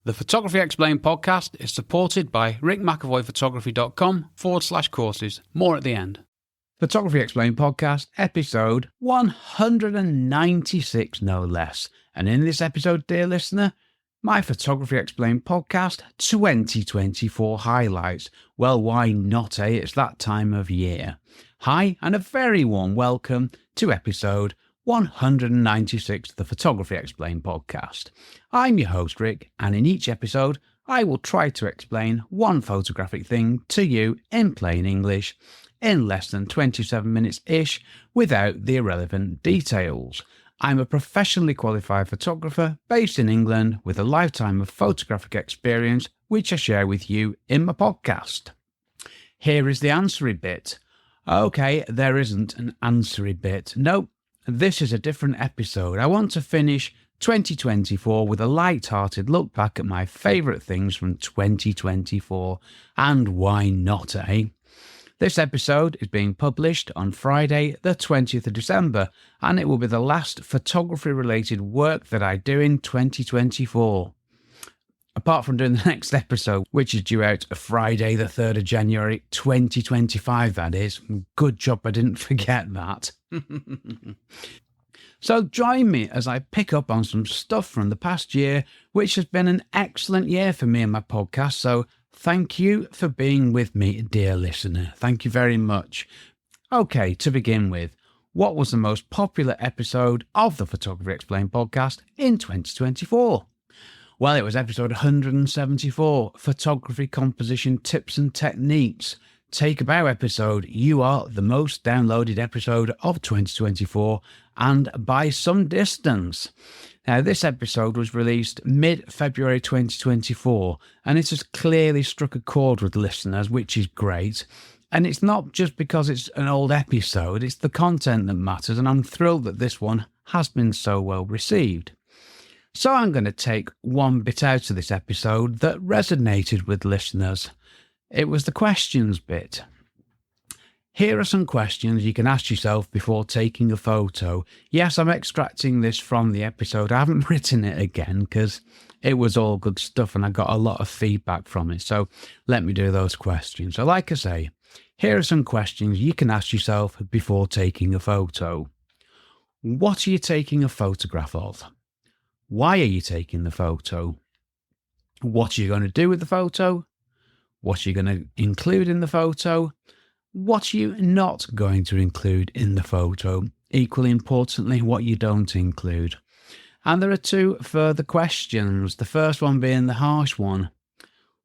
The Photography Explained podcast is supported by rickmcavoyphotography.com/courses. More at the end. Photography Explained podcast, episode 196, no less. And in this episode, dear listener, my Photography Explained podcast 2024 highlights. Well, why not, eh? It's that time of year. Hi, and a very warm welcome to episode 196 of the Photography Explained podcast. I'm your host, Rick, and in each episode, I will try to explain one photographic thing to you in plain English in less than 27 minutes-ish without the irrelevant details. I'm a professionally qualified photographer based in England with a lifetime of photographic experience, which I share with you in my podcast. Here is the answery bit. Okay, there isn't an answery bit. Nope. This is a different episode. I want to finish 2024 with a light-hearted look back at my favourite things from 2024. And why not, eh? This episode is being published on Friday, the 20th of December, and it will be the last photography-related work that I do in 2024. Apart from doing the next episode, which is due out Friday, the 3rd of January, 2025, that is. Good job I didn't forget that. So join me as I pick up on some stuff from the past year, which has been an excellent year for me and my podcast. So thank you for being with me, dear listener. Thank you very much. Okay, to begin with, what was the most popular episode of the Photography Explained podcast in 2024? Well, it was episode 174, Photography Composition Tips and Techniques. Take a bow episode. You are the most downloaded episode of 2024 and by some distance. Now, this episode was released mid-February 2024 and it has clearly struck a chord with listeners, which is great. And it's not just because it's an old episode, it's the content that matters, and I'm thrilled that this one has been so well received. So I'm going to take one bit out of this episode that resonated with listeners. It was the questions bit. Here are some questions you can ask yourself before taking a photo. Yes, I'm extracting this from the episode. I haven't written it again because it was all good stuff and I got a lot of feedback from it. So let me do those questions. So like I say, here are some questions you can ask yourself before taking a photo. What are you taking a photograph of? Why are you taking the photo? What are you going to do with the photo? What are you going to include in the photo? What are you not going to include in the photo? Equally importantly, what you don't include. And there are two further questions. The first one being the harsh one.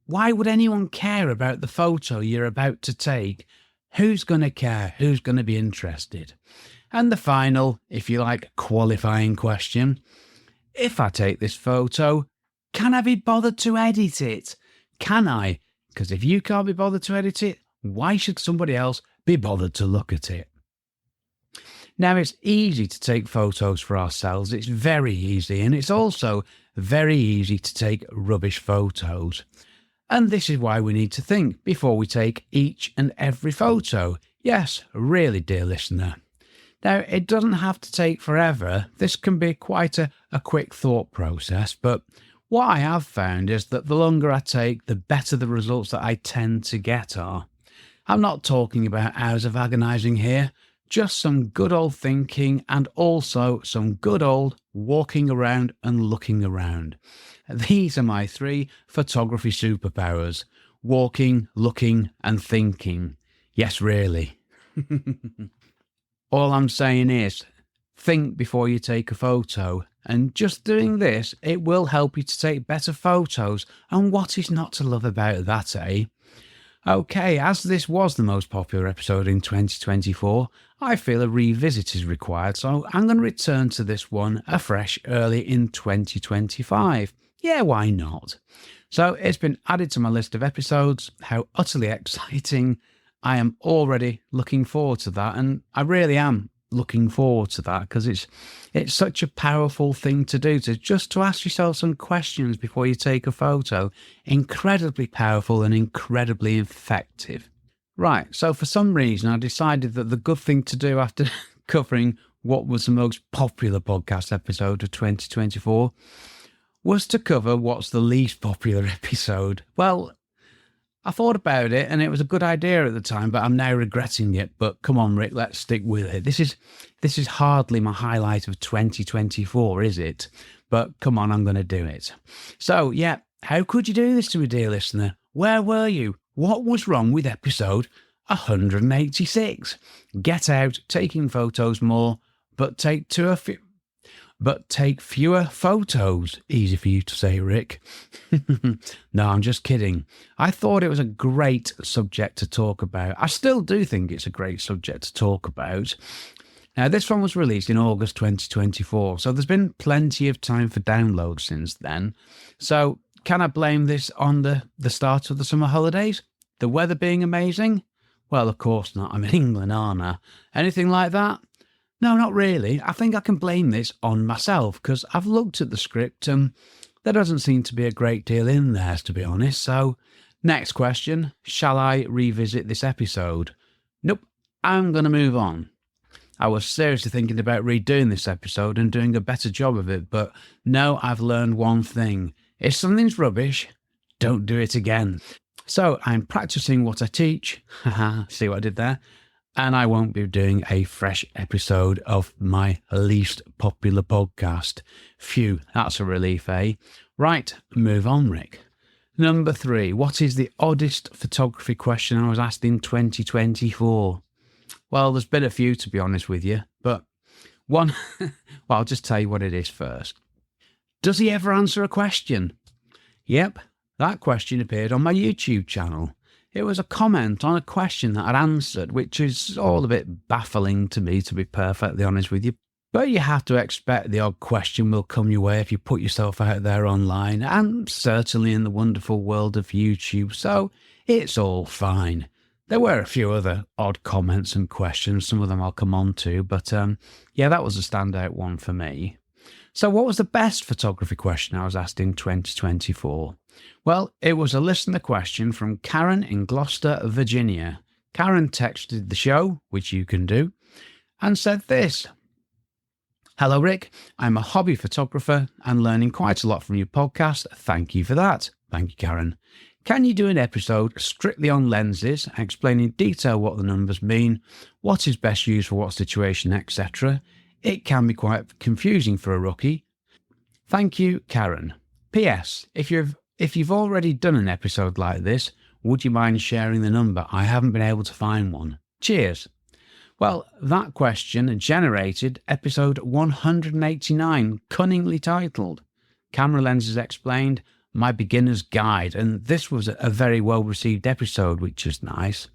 Why would anyone care about the photo you're about to take? Who's going to care? Who's going to be interested? And the final, if you like, qualifying question. If I take this photo, can I be bothered to edit it? Can I? Because if you can't be bothered to edit it, why should somebody else be bothered to look at it? Now, it's easy to take photos for ourselves. It's very easy. And it's also very easy to take rubbish photos. And this is why we need to think before we take each and every photo. Yes, really, dear listener. Now, it doesn't have to take forever. This can be quite a quick thought process, but what I have found is that the longer I take, the better the results that I tend to get are. I'm not talking about hours of agonising here, just some good old thinking and also some good old walking around and looking around. These are my three photography superpowers: walking, looking and thinking. Yes, really. All I'm saying is, think before you take a photo, and just doing this, it will help you to take better photos, and what is not to love about that, eh? Okay, as this was the most popular episode in 2024, I feel a revisit is required, so I'm going to return to this one afresh early in 2025. Yeah, why not? So it's been added to my list of episodes. How utterly exciting. I am already looking forward to that, and I really am looking forward to that because it's such a powerful thing to do, to ask yourself some questions before you take a photo. Incredibly powerful and incredibly effective. Right, so for some reason I decided that the good thing to do after covering what was the most popular podcast episode of 2024 was to cover what's the least popular episode. Well, I thought about it and it was a good idea at the time, but I'm now regretting it. But come on, Rick, let's stick with it. This is hardly my highlight of 2024, is it? But come on, I'm going to do it. So, yeah, how could you do this to me, dear listener? Where were you? What was wrong with episode 186? Get out, taking photos more, but take fewer photos. Easy for you to say, Rick. No, I'm just kidding. I thought it was a great subject to talk about. I still do think it's a great subject to talk about. Now, this one was released in August 2024, so there's been plenty of time for download since then. So, can I blame this on the start of the summer holidays? The weather being amazing? Well, of course not. I'm in England, aren't I? Anything like that? No, not really. I think I can blame this on myself because I've looked at the script and there doesn't seem to be a great deal in there, to be honest. So, next question. Shall I revisit this episode? Nope. I'm going to move on. I was seriously thinking about redoing this episode and doing a better job of it, but no, I've learned one thing. If something's rubbish, don't do it again. So I'm practicing what I teach. Haha, see what I did there? And I won't be doing a fresh episode of my least popular podcast. Phew, that's a relief, eh? Right, move on, Rick. Number 3, what is the oddest photography question I was asked in 2024? Well, there's been a few, to be honest with you, but one, well, I'll just tell you what it is first. Does he ever answer a question? Yep, that question appeared on my YouTube channel. It was a comment on a question that I'd answered, which is all a bit baffling to me, to be perfectly honest with you. But you have to expect the odd question will come your way if you put yourself out there online, and certainly in the wonderful world of YouTube, so it's all fine. There were a few other odd comments and questions, some of them I'll come on to, but yeah, that was a standout one for me. So what was the best photography question I was asked in 2024? Well, it was a listener question from Karen in Gloucester, Virginia. Karen texted the show, which you can do, and said this. Hello, Rick. I'm a hobby photographer and learning quite a lot from your podcast. Thank you for that. Thank you, Karen. Can you do an episode strictly on lenses, explain in detail what the numbers mean, what is best used for what situation, etc.? It can be quite confusing for a rookie. Thank you, Karen. P.S. If you've already done an episode like this, would you mind sharing the number? I haven't been able to find one. Cheers. Well, that question generated episode 189, cunningly titled Camera Lenses Explained, My Beginner's Guide, and this was a very well-received episode, which is nice.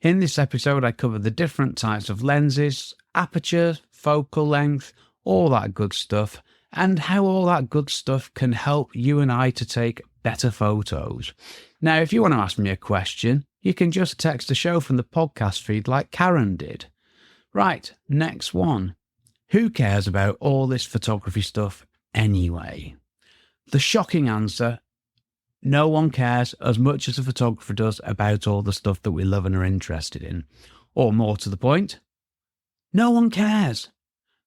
In this episode, I covered the different types of lenses, aperture, focal length, all that good stuff, and how all that good stuff can help you and I to take better photos. Now, if you want to ask me a question, you can just text the show from the podcast feed like Karen did. Right, next one. Who cares about all this photography stuff anyway? The shocking answer, no one cares as much as a photographer does about all the stuff that we love and are interested in. Or more to the point, no one cares.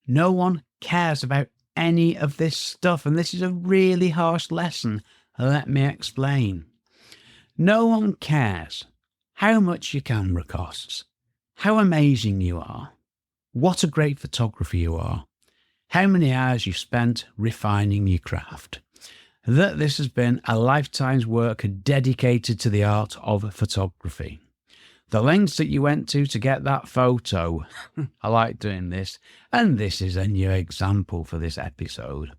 No one cares about any of this stuff. And this is a really harsh lesson. Let me explain. No one cares how much your camera costs, how amazing you are, what a great photographer you are, how many hours you've spent refining your craft. That this has been a lifetime's work dedicated to the art of photography. The lengths that you went to get that photo. I like doing this, and this is a new example for this episode.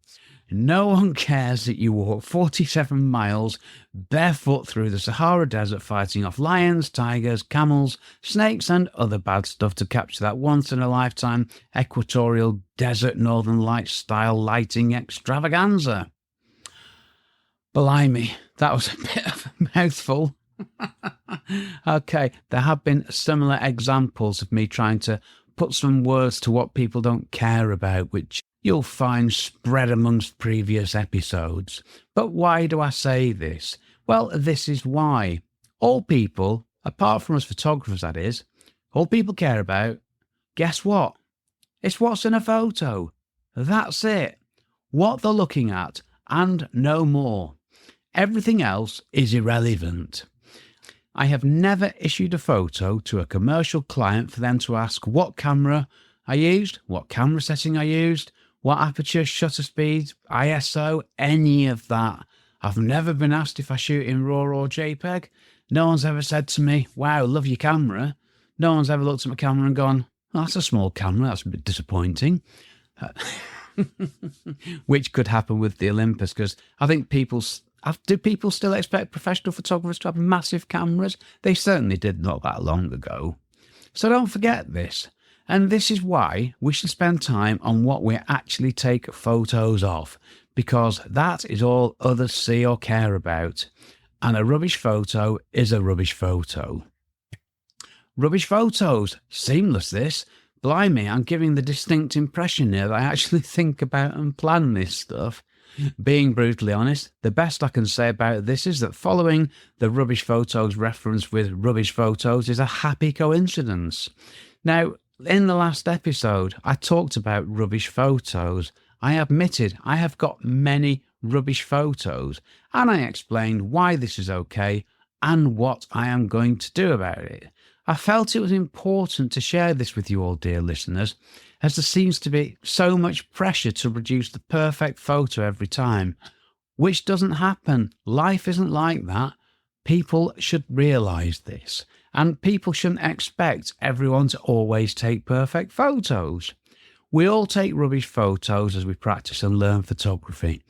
No one cares that you walk 47 miles barefoot through the Sahara Desert fighting off lions, tigers, camels, snakes and other bad stuff to capture that once-in-a-lifetime equatorial desert Northern Lights style lighting extravaganza. Blimey, that was a bit of a mouthful. Okay, there have been similar examples of me trying to put some words to what people don't care about, which you'll find spread amongst previous episodes. But why do I say this? Well, this is why. All people, apart from us photographers that is, all people care about, guess what? It's what's in a photo. That's it. What they're looking at and no more. Everything else is irrelevant. I have never issued a photo to a commercial client for them to ask what camera I used, what camera setting I used, what aperture, shutter speed, ISO, any of that. I've never been asked if I shoot in RAW or JPEG. No one's ever said to me, wow, love your camera. No one's ever looked at my camera and gone, oh, that's a small camera, that's a bit disappointing. Which could happen with the Olympus, because I think do people still expect professional photographers to have massive cameras? They certainly did not that long ago. So don't forget this. And this is why we should spend time on what we actually take photos of, because that is all others see or care about. And a rubbish photo is a rubbish photo. Rubbish photos. Seamless this. Blimey, I'm giving the distinct impression here that I actually think about and plan this stuff. Being brutally honest, the best I can say about this is that following the rubbish photos reference with rubbish photos is a happy coincidence. Now, in the last episode, I talked about rubbish photos. I admitted I have got many rubbish photos, and I explained why this is okay and what I am going to do about it. I felt it was important to share this with you all, dear listeners, as there seems to be so much pressure to produce the perfect photo every time, which doesn't happen. Life isn't like that. People should realise this, and people shouldn't expect everyone to always take perfect photos. We all take rubbish photos as we practice and learn photography.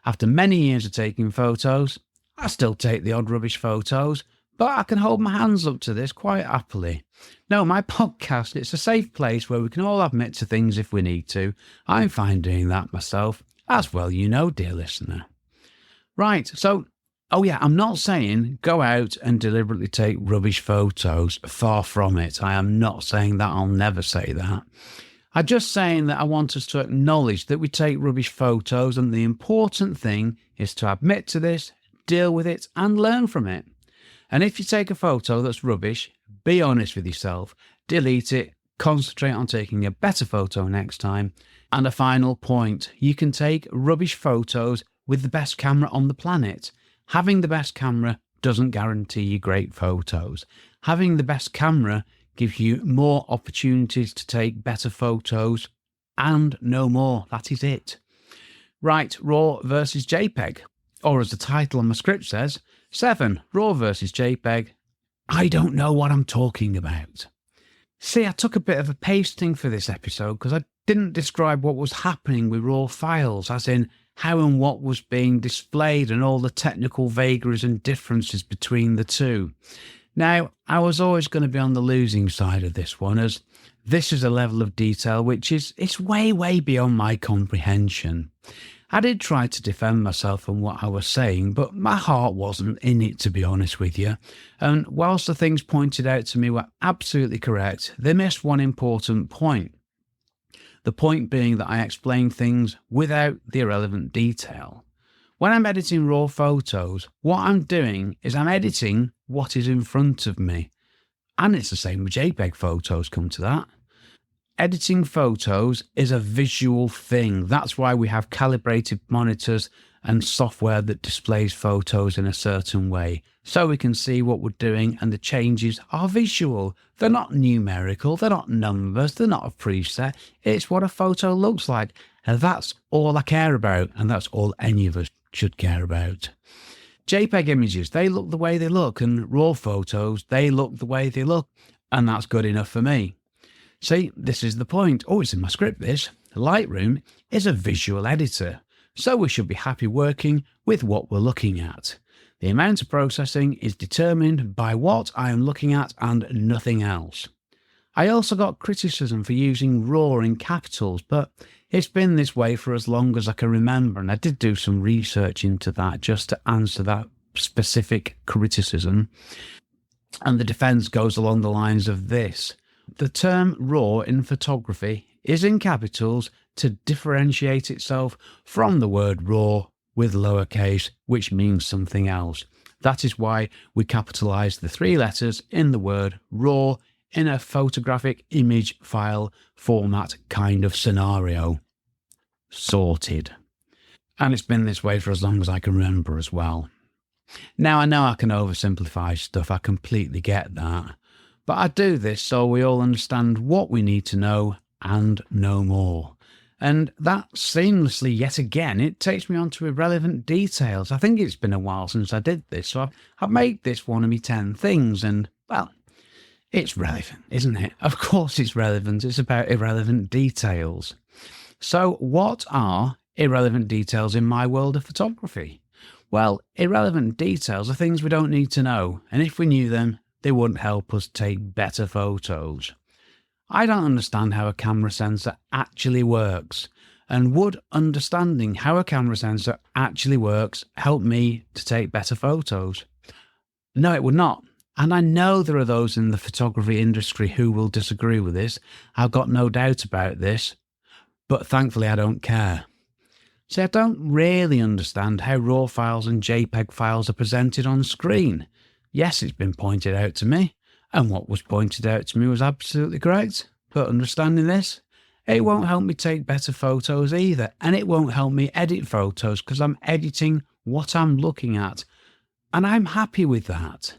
After many years of taking photos, I still take the odd rubbish photos, but I can hold my hands up to this quite happily. No, my podcast, it's a safe place where we can all admit to things if we need to. I'm fine doing that myself, as well you know, dear listener. Right, so, I'm not saying go out and deliberately take rubbish photos. Far from it. I am not saying that. I'll never say that. I'm just saying that I want us to acknowledge that we take rubbish photos, and the important thing is to admit to this, deal with it, and learn from it. And if you take a photo that's rubbish, be honest with yourself, delete it, concentrate on taking a better photo next time. And a final point, you can take rubbish photos with the best camera on the planet. Having the best camera doesn't guarantee you great photos. Having the best camera gives you more opportunities to take better photos, and no more. That is it. Right, RAW versus JPEG. Or as the title on my script says, 7, RAW versus JPEG. I don't know what I'm talking about. See, I took a bit of a pasting for this episode because I didn't describe what was happening with RAW files, as in how and what was being displayed and all the technical vagaries and differences between the two. Now, I was always going to be on the losing side of this one, as this is a level of detail which it's way, way beyond my comprehension. I did try to defend myself on what I was saying, but my heart wasn't in it, to be honest with you. And whilst the things pointed out to me were absolutely correct, they missed one important point. The point being that I explained things without the irrelevant detail. When I'm editing RAW photos, what I'm doing is I'm editing what is in front of me. And it's the same with JPEG photos, come to that. Editing photos is a visual thing. That's why we have calibrated monitors and software that displays photos in a certain way, so we can see what we're doing, and the changes are visual. They're not numerical, they're not numbers, they're not a preset. It's what a photo looks like. And that's all I care about, and that's all any of us should care about. JPEG images, they look the way they look, and RAW photos, they look the way they look, and that's good enough for me. See, this is the point. Oh, it's in my script, this. Lightroom is a visual editor, so we should be happy working with what we're looking at. The amount of processing is determined by what I am looking at and nothing else. I also got criticism for using RAW in capitals, but it's been this way for as long as I can remember, and I did do some research into that just to answer that specific criticism. And the defense goes along the lines of this. The term RAW in photography is in capitals to differentiate itself from the word RAW with lowercase, which means something else. That is why we capitalise the 3 letters in the word RAW in a photographic image file format kind of scenario. Sorted. And it's been this way for as long as I can remember as well. Now, I know I can oversimplify stuff, I completely get that. But I do this so we all understand what we need to know and no more. And that seamlessly, yet again, it takes me on to irrelevant details. I think it's been a while since I did this, so I've made this one of me 10 things, and, well, it's relevant, isn't it? Of course it's relevant. It's about irrelevant details. So what are irrelevant details in my world of photography? Well, irrelevant details are things we don't need to know, and if we knew them, they wouldn't help us take better photos. I don't understand how a camera sensor actually works, and would understanding how a camera sensor actually works help me to take better photos? No, it would not. And I know there are those in the photography industry who will disagree with this. I've got no doubt about this, but thankfully I don't care. See, I don't really understand how RAW files and JPEG files are presented on screen. Yes, it's been pointed out to me, and what was pointed out to me was absolutely correct. But understanding this, it won't help me take better photos either, and it won't help me edit photos because I'm editing what I'm looking at, and I'm happy with that.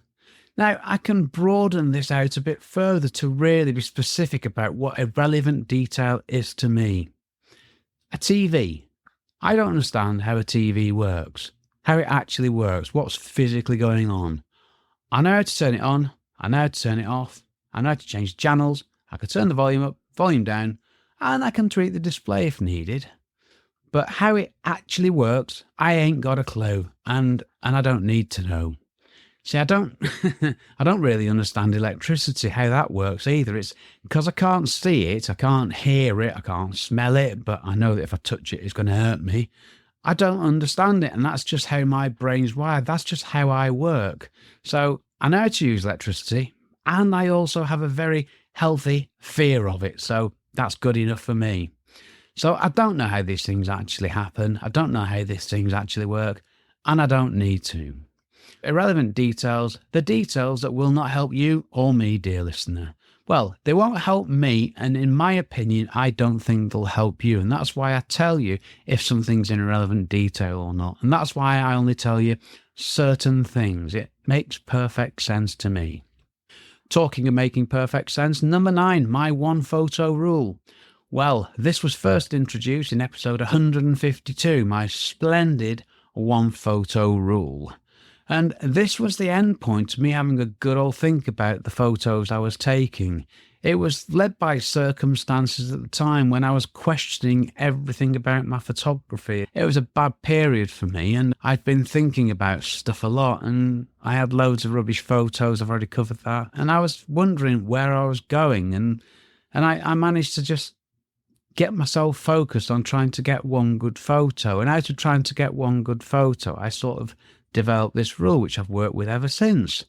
Now, I can broaden this out a bit further to really be specific about what a relevant detail is to me. A TV. I don't understand how a TV works, how it actually works, what's physically going on. I know how to turn it on, I know how to turn it off, I know how to change channels, I can turn the volume up, volume down, and I can tweak the display if needed. But how it actually works, I ain't got a clue, and I don't need to know. See, I don't really understand electricity, how that works either. It's because I can't see it, I can't hear it, I can't smell it, but I know that if I touch it, it's going to hurt me. I don't understand it, and that's just how my brain's wired. That's just how I work. So I know how to use electricity, and I also have a very healthy fear of it, so that's good enough for me. So I don't know how these things actually happen, I don't know how these things actually work, and I don't need to. Irrelevant details, the details that will not help you or me, dear listener. Well, they won't help me, and in my opinion, I don't think they'll help you, and that's why I tell you if something's an irrelevant detail or not, and that's why I only tell you certain things. It makes perfect sense to me. Talking of making perfect sense, number 9, my one photo rule. Well, this was first introduced in episode 152, my splendid one photo rule. And this was the end point of me having a good old think about the photos I was taking. It was led by circumstances at the time when I was questioning everything about my photography. It was a bad period for me, and I'd been thinking about stuff a lot, and I had loads of rubbish photos, I've already covered that, and I was wondering where I was going, and I managed to just get myself focused on trying to get one good photo. And out of trying to get one good photo, I sort of developed this rule which I've worked with ever since,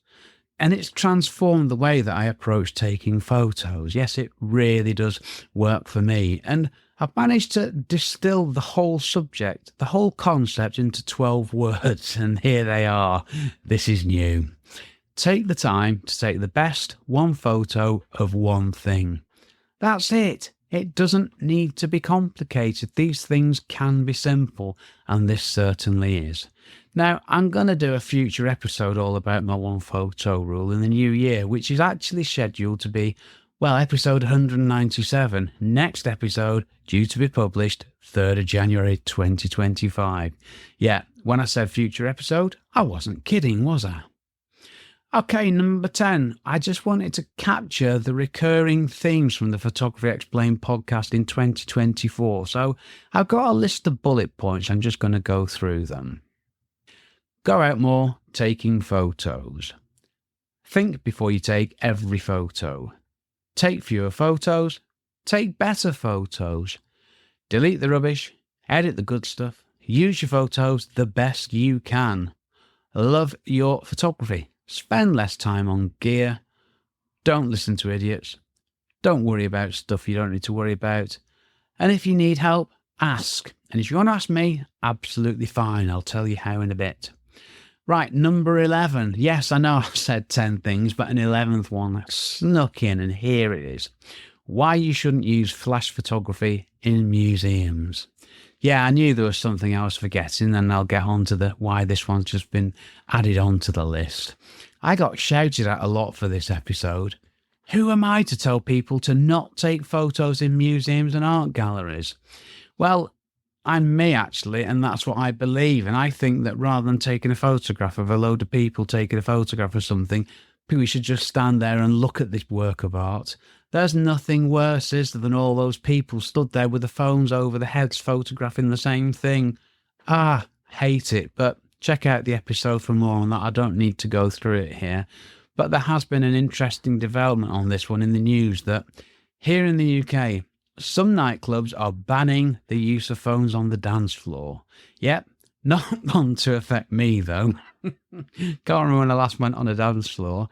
and it's transformed the way that I approach taking photos. Yes, it really does work for me, and I've managed to distill the whole subject, the whole concept into 12 words, and here they are. This is new. Take the time to take the best one photo of one thing. That's it. It doesn't need to be complicated. These things can be simple, and this certainly is. Now, I'm going to do a future episode all about my one photo rule in the new year, which is actually scheduled to be, well, episode 197. Next episode due to be published 3rd of January 2025. Yeah, when I said future episode, I wasn't kidding, was I? Okay, number 10. I just wanted to capture the recurring themes from the Photography Explained podcast in 2024. So I've got a list of bullet points. I'm just going to go through them. Go out more, taking photos. Think before you take every photo. Take fewer photos, take better photos. Delete the rubbish, edit the good stuff. Use your photos the best you can. Love your photography. Spend less time on gear. Don't listen to idiots. Don't worry about stuff you don't need to worry about. And if you need help, ask. And if you want to ask me, absolutely fine. I'll tell you how in a bit. Right, number 11. Yes, I know I've said 10 things, but an 11th one snuck in, and here it is. Why you shouldn't use flash photography in museums. Yeah, I knew there was something I was forgetting, and I'll get on to the why this one's just been added onto the list. I got shouted at a lot for this episode. Who am I to tell people to not take photos in museums and art galleries? Well, I'm me actually, and that's what I believe. And I think that rather than taking a photograph of a load of people taking a photograph of something, we should just stand there and look at this work of art. There's nothing worse, is there, than all those people stood there with the phones over their heads photographing the same thing. Hate it. But check out the episode for more on that. I don't need to go through it here. But there has been an interesting development on this one in the news that here in the UK, some nightclubs are banning the use of phones on the dance floor. Yep, not going to affect me though. Can't remember when I last went on a dance floor.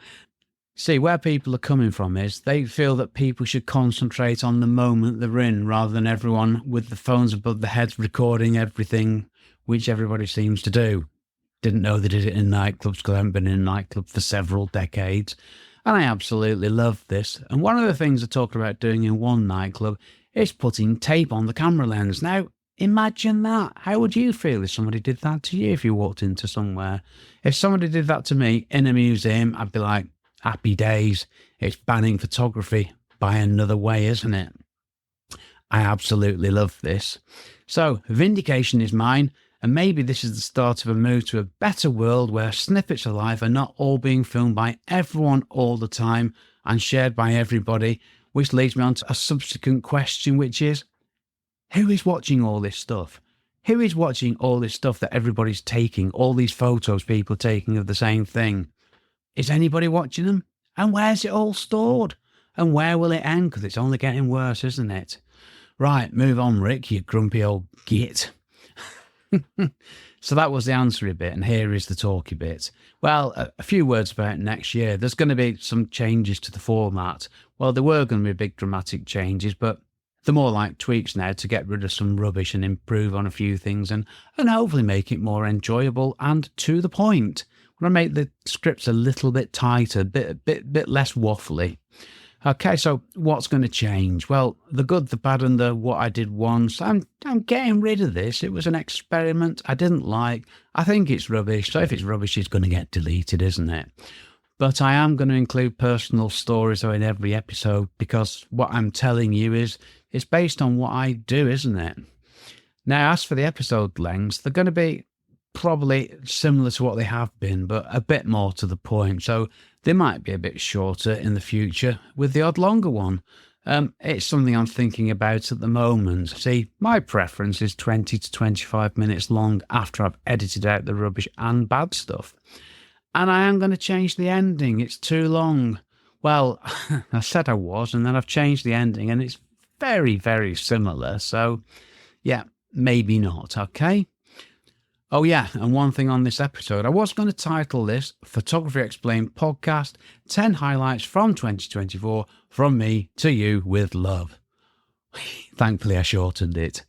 See, where people are coming from is they feel that people should concentrate on the moment they're in rather than everyone with the phones above their heads recording everything, which everybody seems to do. Didn't know they did it in nightclubs because I haven't been in a nightclub for several decades. And I absolutely love this. And one of the things I talked about doing in one nightclub is putting tape on the camera lens. Now, imagine that. How would you feel if somebody did that to you if you walked into somewhere? If somebody did that to me in a museum, I'd be like, happy days. It's banning photography by another way, isn't it? I absolutely love this. So, vindication is mine. And maybe this is the start of a move to a better world where snippets of life are not all being filmed by everyone all the time and shared by everybody, which leads me on to a subsequent question, which is, who is watching all this stuff? Who is watching all this stuff that everybody's taking, all these photos people are taking of the same thing? Is anybody watching them? And where's it all stored? And where will it end? Because it's only getting worse, isn't it? Right, move on, Rick, you grumpy old git. So that was the answery bit, and here is the talky bit. Well, a few words about next year. There's going to be some changes to the format. Well, there were going to be big dramatic changes, but they're more like tweaks now to get rid of some rubbish and improve on a few things and hopefully make it more enjoyable and to the point. We're going to make the scripts a little bit tighter, bit less waffly. Okay, so what's going to change? Well, the good, the bad, and the what I did once. I'm getting rid of this. It was an experiment I didn't like. I think it's rubbish. So if it's rubbish, it's going to get deleted, isn't it? But I am going to include personal stories in every episode because what I'm telling you is it's based on what I do, isn't it? Now, as for the episode lengths, they're going to be probably similar to what they have been, but a bit more to the point. So they might be a bit shorter in the future with the odd longer one. It's something I'm thinking about at the moment. See, my preference is 20 to 25 minutes long after I've edited out the rubbish and bad stuff. And I am going to change the ending. It's too long. Well, I said I was, and then I've changed the ending, and it's very, very similar. So, yeah, maybe not, okay? Oh yeah, and one thing on this episode, I was going to title this Photography Explained Podcast, 10 Highlights from 2024 from me to you with love. Thankfully, I shortened it.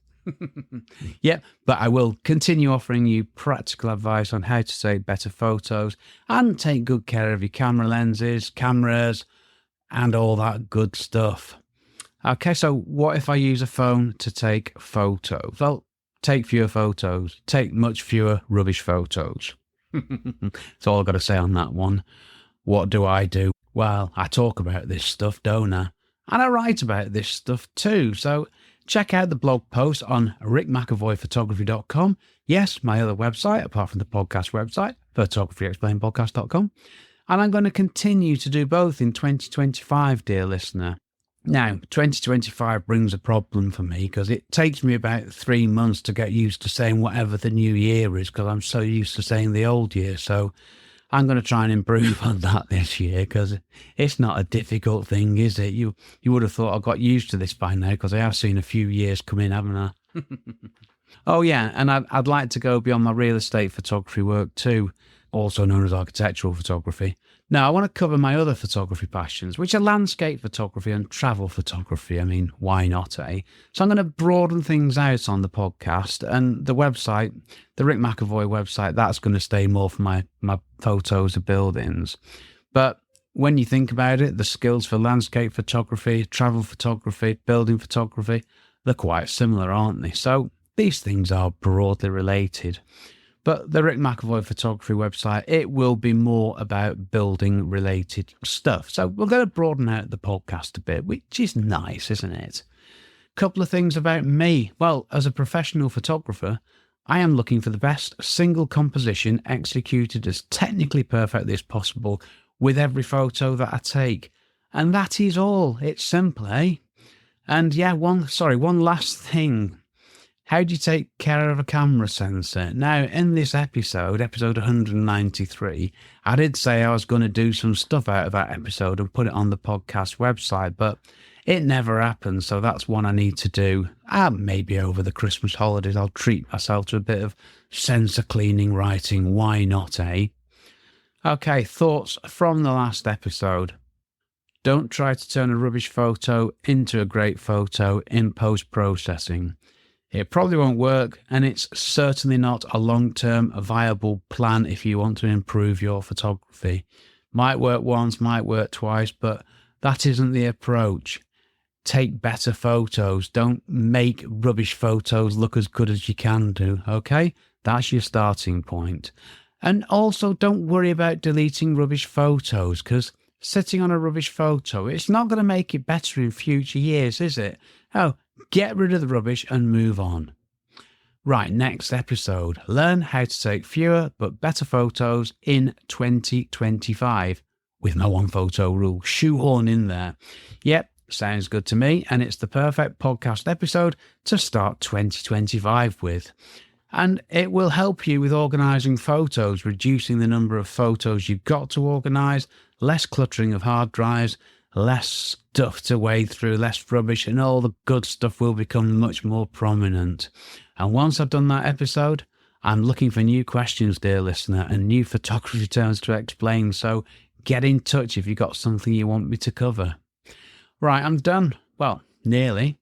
Yeah, but I will continue offering you practical advice on how to take better photos and take good care of your camera lenses, cameras, and all that good stuff. Okay, so what if I use a phone to take photos? Well, take fewer photos. Take much fewer rubbish photos. That's all I've got to say on that one. What do I do? Well, I talk about this stuff, don't I? And I write about this stuff too. So check out the blog post on rickmcavoyphotography.com. Yes, my other website, apart from the podcast website, photographyexplainedpodcast.com. And I'm going to continue to do both in 2025, dear listener. Now, 2025 brings a problem for me because it takes me about 3 months to get used to saying whatever the new year is because I'm so used to saying the old year. So I'm going to try and improve on that this year because it's not a difficult thing, is it? You would have thought I got used to this by now because I have seen a few years come in, haven't I? Oh, yeah, and I'd like to go beyond my real estate photography work too, also known as architectural photography. Now, I want to cover my other photography passions, which are landscape photography and travel photography. I mean, why not, eh? So I'm going to broaden things out on the podcast, and the website, the Rick McAvoy website, that's going to stay more for my photos of buildings. But when you think about it, the skills for landscape photography, travel photography, building photography, they're quite similar, aren't they? So these things are broadly related. But the Rick McAvoy Photography website, it will be more about building related stuff. So we're going to broaden out the podcast a bit, which is nice, isn't it? Couple of things about me. Well, as a professional photographer, I am looking for the best single composition executed as technically perfectly as possible with every photo that I take. And that is all. It's simple, eh? And yeah, one last thing. How do you take care of a camera sensor? Now, in this episode 193, I did say I was going to do some stuff out of that episode and put it on the podcast website, but it never happened, so that's one I need to do. Maybe over the Christmas holidays I'll treat myself to a bit of sensor cleaning writing. Why not, eh? Okay, thoughts from the last episode. Don't try to turn a rubbish photo into a great photo in post-processing. It probably won't work, and it's certainly not a long-term viable plan if you want to improve your photography. Might work once, might work twice, but that isn't the approach. Take better photos. Don't make rubbish photos look as good as you can do, okay? That's your starting point. And also, don't worry about deleting rubbish photos, because sitting on a rubbish photo, it's not going to make it better in future years, is it? Oh, get rid of the rubbish and move on. Right, next episode. Learn how to take fewer but better photos in 2025 with my one photo rule. Shoehorn in there. Yep, sounds good to me, and it's the perfect podcast episode to start 2025 with. And it will help you with organising photos, reducing the number of photos you've got to organise, less cluttering of hard drives, less stuff to wade through, less rubbish, and all the good stuff will become much more prominent. And once I've done that episode, I'm looking for new questions, dear listener, and new photography terms to explain, so get in touch if you've got something you want me to cover. Right, I'm done. Well, nearly.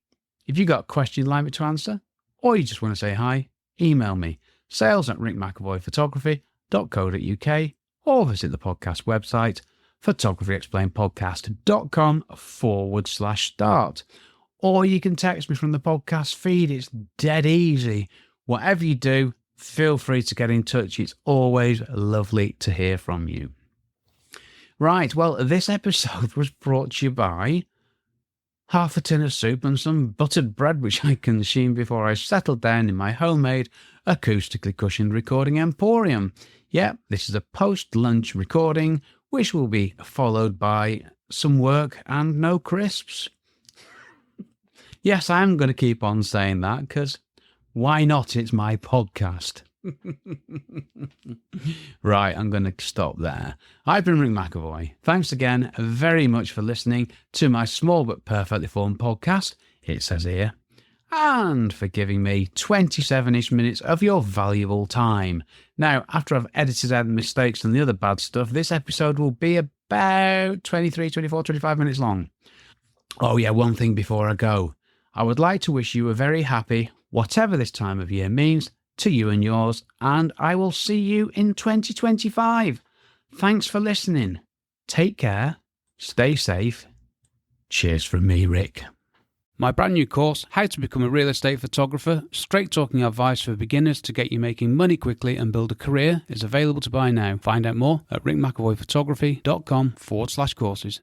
If you've got a question you'd like me to answer, or you just want to say hi, email me, sales@rickmcavoyphotography.co.uk, or visit the podcast website, photographyexplainedpodcast.com/start. Or you can text me from the podcast feed. It's dead easy. Whatever you do, feel free to get in touch. It's always lovely to hear from you. Right, well, this episode was brought to you by half a tin of soup and some buttered bread, which I consumed before I settled down in my homemade, acoustically cushioned recording emporium. Yeah, this is a post-lunch recording, which will be followed by some work and no crisps. Yes, I am going to keep on saying that, because why not? It's my podcast. Right, I'm going to stop there. I've been Rick McAvoy. Thanks again very much for listening to my small but perfectly formed podcast, it says here, and for giving me 27-ish minutes of your valuable time. Now, after I've edited out the mistakes and the other bad stuff, this episode will be about 23, 24, 25 minutes long. Oh yeah, one thing before I go. I would like to wish you a very happy, whatever this time of year means, to you and yours, and I will see you in 2025. Thanks for listening. Take care. Stay safe. Cheers from me, Rick. My brand new course, How to Become a Real Estate Photographer, straight talking advice for beginners to get you making money quickly and build a career, is available to buy now. Find out more at rickmcavoyphotography.com/courses.